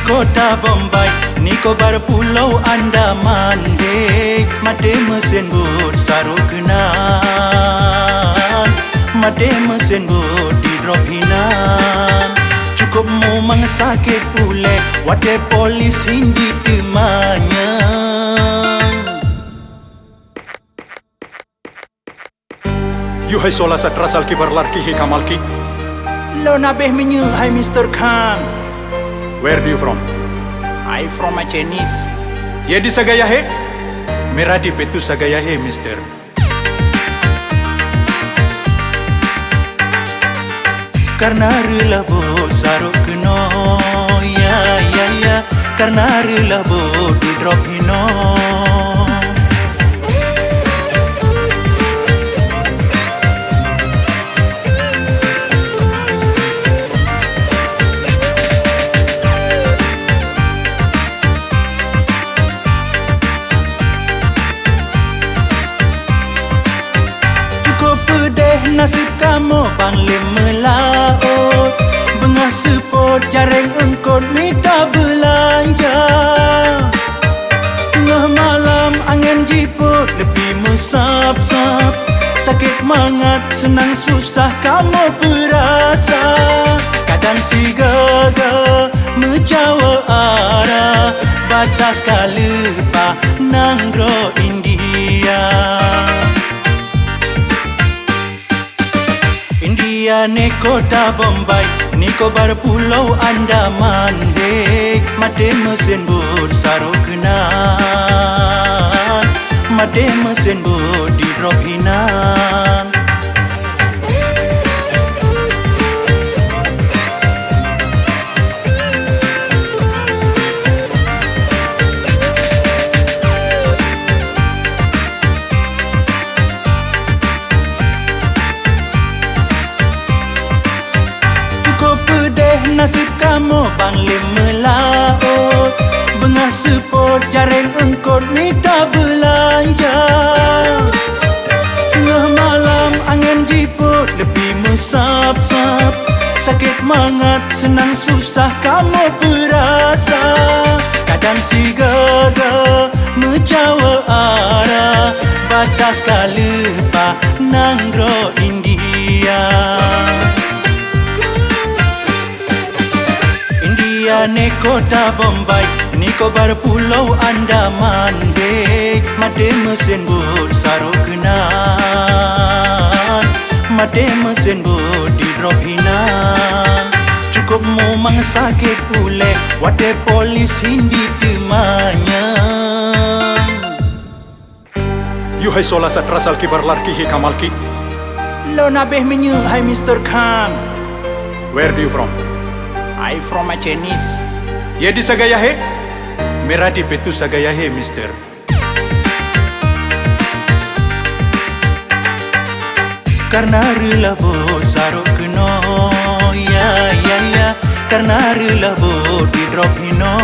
kota Bombay, Nicobar Pulau Andaman. Hey, mate mesin bot saruk kenan, mate mesin bot di drop hinan. Cukup mu sakit pule, wate polis hindi temanya. You hai sola 17 साल की बर लड़की ही कमाल की. Lo nabeh menyu, hai Mr. Khan. Where do you from? I from a Chinese. ये di sagaya hai? मेरा di पेतु sagaya hai, Mister. Karena rela bo saruk keno, ya ya ya. Karena rela bo di drop hino. Nasib kamu bang melaut, bengah sepot jarang engkau minta belanja. Tengah malam angin jiput lebih mesap-sap, sakit mangat senang susah kamu perasa. Kadang si gaga menjawa arah, batas kalepa nanggro India. India ne kota Bombay, Nicobar Pulau Andaman. Hey, mate mesin bot saruk kenan, mate mesin bot di drop hinan. Nasib kamu bang melaut, bengah sepot jarang engkau minta belanja. Tengah malam angin jiput lebih mesap-sap, sakit mangat senang susah kamu perasa. Kadang si gaga menjawa arah, batas kalepa nanggro India. India ne kota Bombay, Nicobar Pulau Andaman. Hey, mate mesin bot saruk kenan, mate mesin bot di drop hinan. Cukup mu sakit pule, wate polis hindi temanya. You hai sola 17 साल की बर लड़की ही कमाल की. Lo nabeh menyu, hai Mr. Khan. Where do you from? I from a Chinese. ये di sagaya hai? मेरा di पेतु sagaya hai, Mister. Karena rela bo saruk keno, ya ya ya. Karena rela bo di drop hino.